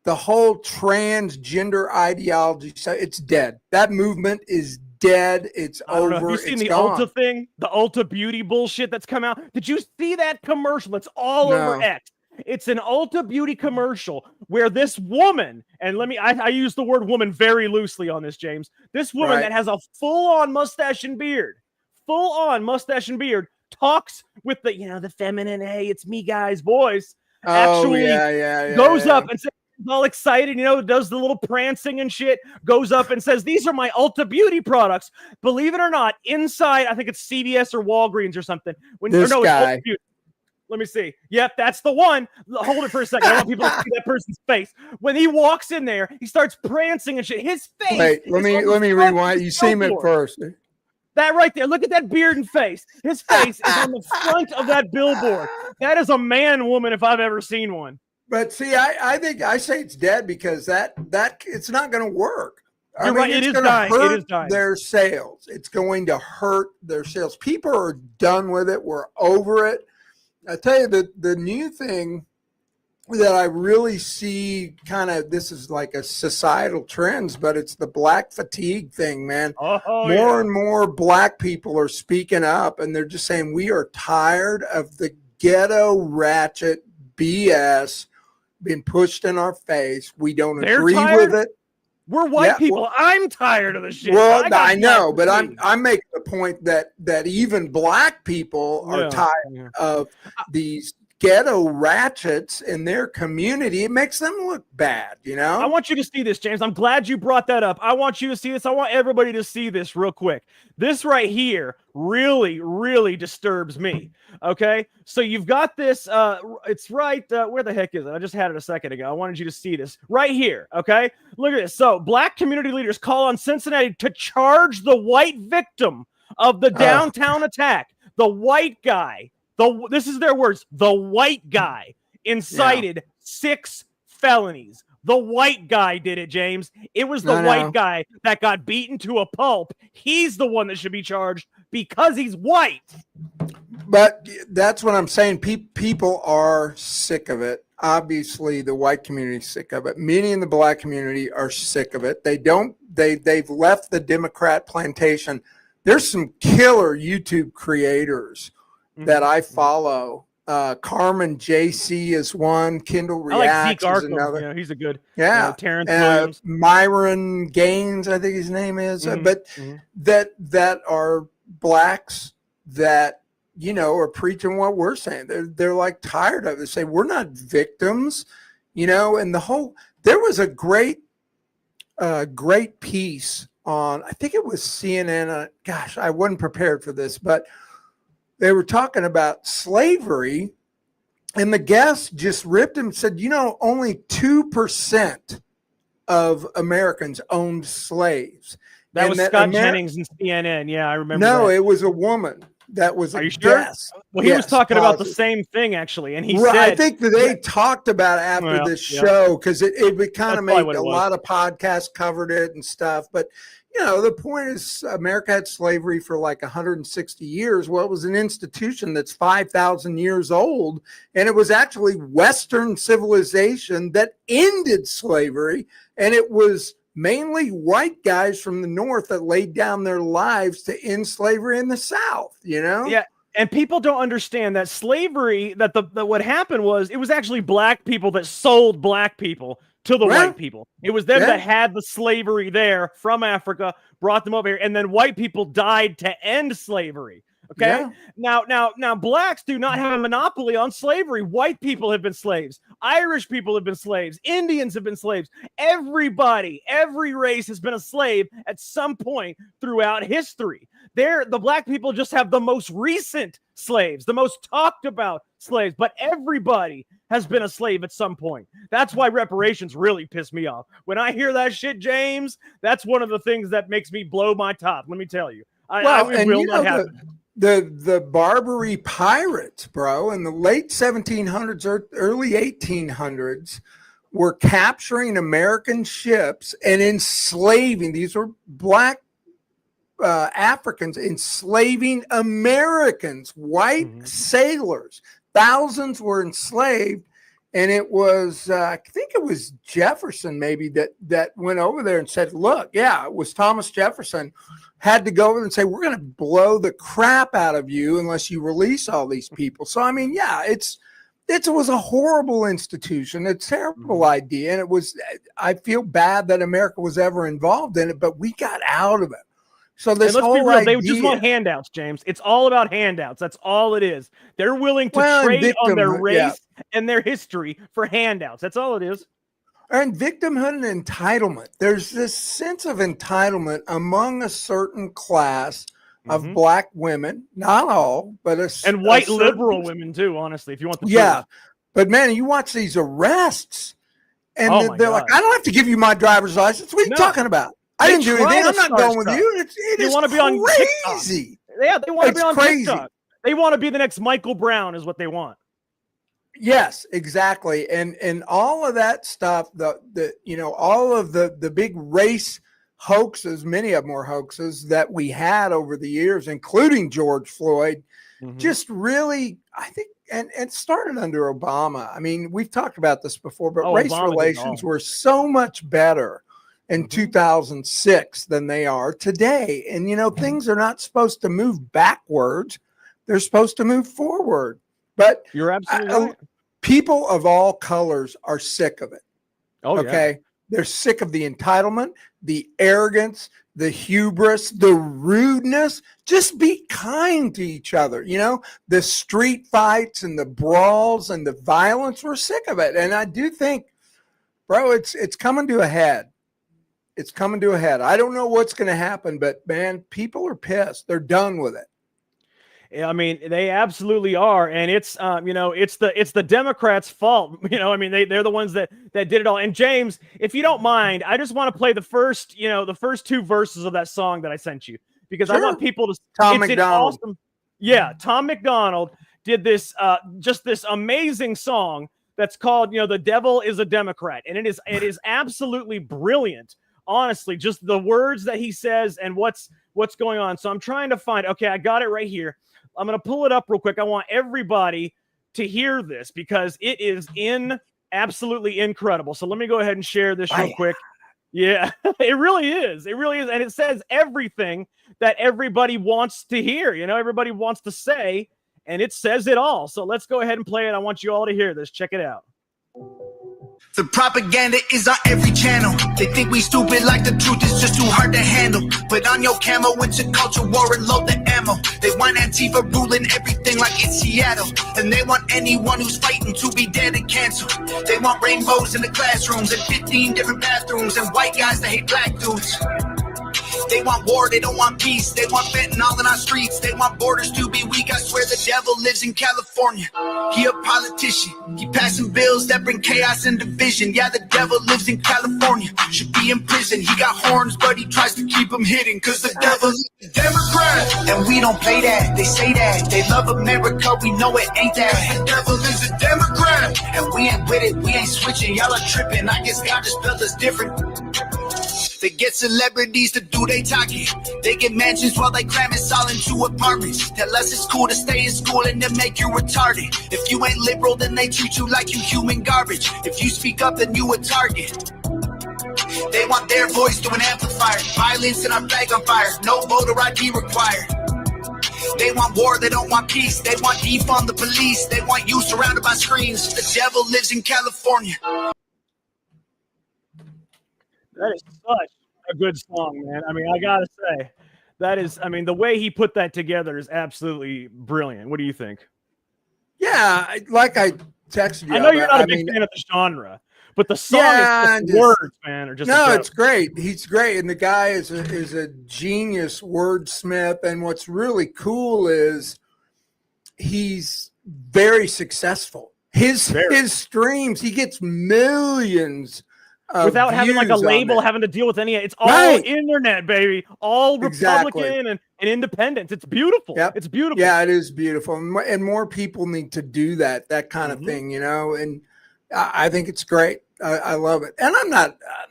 the whole transgender ideology, it's dead. That movement is dead. It's over. Have you seen the Ulta thing? The Ulta beauty bullshit that's come out? Did you see that commercial? It's all over X. It's an Ulta beauty commercial where this woman, and I use the word woman very loosely on this, James. This woman that has a full-on mustache and beard, talks with the feminine, hey, it's me, guys, boys. Goes up and says, all excited, does the little prancing and shit, goes up and says, these are my Ulta beauty products. Believe it or not, inside, I think it's CVS or Walgreens or something. It's Ulta Beauty. Let me see. Yep, that's the one. Hold it for a second. I want people to see that person's face. When he walks in there, he starts prancing and shit. His face. Wait, let me rewind. You see him at first. That right there. Look at that beard and face. His face is on the front of that billboard. That is a man woman if I've ever seen one. But see, I think I say it's dead because that it's not going to work. You're right. It is dying. It is dying. Their sales. It's going to hurt their sales. People are done with it. We're over it. I tell you, the new thing that I really see this is like a societal trends, but it's the black fatigue thing, man. More and more black people are speaking up, and they're just saying we are tired of the ghetto ratchet BS being pushed in our face. We don't agree with it. We're white people. Well, I'm tired of the shit. Well, I know, but I'm making the point that even black people are tired of these ghetto ratchets in their community. It makes them look bad, I want you to see this, James. I'm glad you brought that up. I want you to see this. I want everybody to see this real quick. This right here really, really disturbs me. Okay, so you've got this. It's right. Where the heck is it? I just had it a second ago. I wanted you to see this right here. Okay, look at this. So, black community leaders call on Cincinnati to charge the white victim of the downtown attack. The white guy. This is their words. The white guy incited 6 felonies. The white guy did it, James. It was the white guy that got beaten to a pulp. He's the one that should be charged because he's white. But that's what I'm saying. People are sick of it. Obviously, the white community is sick of it. Many in the black community are sick of it. They've left the Democrat plantation. There's some killer YouTube creators that I follow. Carmen JC is one. Kindle Reacts is another. Yeah, he's a good. Yeah, Terrence Williams. Myron Gaines, I think his name is. But that are blacks that are preaching what we're saying. They're like tired of it. They say we're not victims, And there was a great piece on. I think it was CNN. Gosh, I wasn't prepared for this, but they were talking about slavery, and the guest just ripped him and said, only 2% of Americans owned slaves. That was Scott Jennings and CNN. Yeah, I remember. No, it was a woman. That was Are a you sure? guess. Well, he was Yes, talking about the positive. same thing, actually, and he Right, said, I think that they talked about it after this show because it kind That's of probably made what a it was. lot of podcasts covered it and stuff. But, the point is America had slavery for like 160 years. Well, it was an institution that's 5,000 years old. And it was actually Western civilization that ended slavery. And it was mainly white guys from the North that laid down their lives to end slavery in the South, Yeah. And people don't understand that slavery, that what happened was it was actually black people that sold black people to the white people. It was them that had the slavery there from Africa, brought them over here, and then white people died to end slavery. Okay. Yeah. Now, blacks do not have a monopoly on slavery. White people have been slaves. Irish people have been slaves. Indians have been slaves. Everybody, every race has been a slave at some point throughout history. The black people just have the most recent slaves, the most talked about slaves, but everybody has been a slave at some point. That's why reparations really piss me off. When I hear that shit, James, that's one of the things that makes me blow my top. Let me tell you. I will not happen. The Barbary pirates, bro, in the late 1700s or early 1800s were capturing American ships and enslaving. These were black Africans enslaving Americans, white sailors. Thousands were enslaved. And it was, I think it was Jefferson maybe that went over there and said, look, it was Thomas Jefferson had to go over and say, we're going to blow the crap out of you unless you release all these people. So, I mean, it was a horrible institution, a terrible idea. And I feel bad that America was ever involved in it, but we got out of it. So this let's whole be real, idea, they just want handouts, James. It's all about handouts. That's all it is. They're willing to trade on their race and their history for handouts. That's all it is. And victimhood and entitlement. There's this sense of entitlement among a certain class of black women, not all, but and white liberal women too. Honestly, if you want the truth. But man, you watch these arrests, and they're like, "I don't have to give you my driver's license. What are you talking about? I didn't do anything. I'm not going with you." It want to be on crazy. Yeah, they want to be on TikTok. They want to be the next Michael Brown, is what they want. Yes, exactly. And all of that stuff, all of the big race hoaxes, many of them were hoaxes that we had over the years, including George Floyd, just really, I think, and it started under Obama. I mean, we've talked about this before, but race Obama relations were so much better in 2006 than they are today. And, things are not supposed to move backwards. They're supposed to move forward. But you're absolutely right. People of all colors are sick of it. Okay. Yeah. They're sick of the entitlement, the arrogance, the hubris, the rudeness. Just be kind to each other. The street fights and the brawls and the violence, we're sick of it. And I do think, bro, it's coming to a head. It's coming to a head. I don't know what's going to happen, but man, people are pissed. They're done with it. I mean, they absolutely are, and it's it's the Democrats' fault. They're the ones that did it all. And James, if you don't mind, I just want to play the first two verses of that song that I sent you, because I want people to. Tom McDonald. Awesome, Tom McDonald did this just this amazing song that's called "The Devil is a Democrat," and it is absolutely brilliant. Honestly, just the words that he says and what's going on. So I'm trying to find. Okay, I got it right here. I'm going to pull it up real quick. I want everybody to hear this because it is absolutely incredible. So let me go ahead and share this real quick. Yeah, it really is. It really is. And it says everything that everybody wants to hear. Everybody wants to say, and it says it all. So let's go ahead and play it. I want you all to hear this. Check it out. The propaganda is on every channel. They think we stupid like the truth is just too hard to handle. Put on your camo, it's a culture war and load the ammo. They want Antifa ruling everything like it's Seattle. And they want anyone who's fighting to be dead and canceled. They want rainbows in the classrooms and 15 different bathrooms and white guys that hate black dudes. They want war, they don't want peace. They want fentanyl in our streets. They want borders to be weak. I swear the devil lives in California. He a politician. He passing bills that bring chaos and division. Yeah, the devil lives in California. Should be in prison. He got horns, but he tries to keep them hidden. Cause the devil is a Democrat. And we don't play that. They say that. They love America. We know it ain't that. The devil is a Democrat. And we ain't with it. We ain't switching. Y'all are tripping. I guess God just built us different. They get celebrities to do they talking. They get mansions while they cram us all into apartments. Tell us it's cool to stay in school and then make you retarded. If you ain't liberal, then they treat you like you human garbage. If you speak up, then you a target. They want their voice to an amplifier. Violence and our flag on fire. No voter ID required. They want war, they don't want peace. They want defund the police. They want you surrounded by screens. The devil lives in California. That is such a good song, man. I mean, I gotta say, that is, I mean, the way he put that together is absolutely brilliant. What do you think? Yeah, like I texted you. I know you're not a big fan of the genre, but the song is just words, man, are just no, it's great. He's great, and the guy is a genius wordsmith. And what's really cool is he's very successful. His streams, he gets millions. Without having like a label, having to deal with any, it's all internet, baby, all Republican and independent. It's beautiful. Yep. It's beautiful. Yeah, it is beautiful, and more people need to do that kind of thing, you know. And I think it's great. I love it, and I'm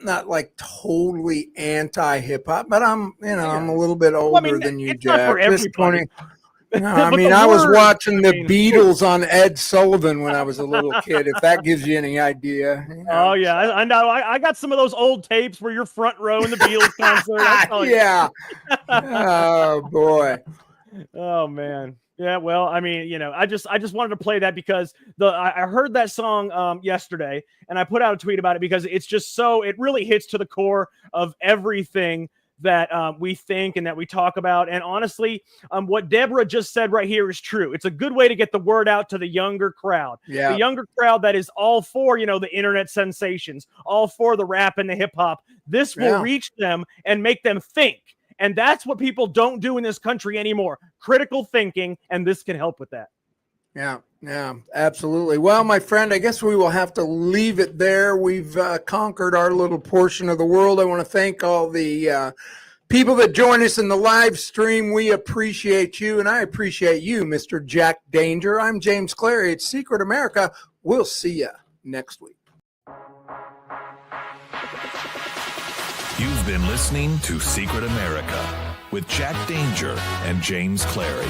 not like totally anti hip hop, but I'm I'm a little bit older than you, Jack. Not for everybody. I mean, I was watching the Beatles on Ed Sullivan when I was a little kid, if that gives you any idea. You know? Oh, yeah. I know. I got some of those old tapes where you're front row in the Beatles concert. Yeah. Oh, boy. Oh, man. Yeah, well, I mean, I just wanted to play that because I heard that song yesterday, and I put out a tweet about it because it's just it really hits to the core of everything that we think and that we talk about. And honestly, what Deborah just said right here is true. It's a good way to get the word out to the younger crowd. Yeah. The younger crowd that is all for, the internet sensations, all for the rap and the hip hop. This will reach them and make them think. And that's what people don't do in this country anymore. Critical thinking, and this can help with that. Yeah, absolutely. Well, my friend, I guess we will have to leave it there. We've conquered our little portion of the world. I want to thank all the people that join us in the live stream. We appreciate you, and I appreciate you, Mr. Jack Danger. I'm James Clary. It's Secret America. We'll see you next week. You've been listening to Secret America with Jack Danger and James Clary.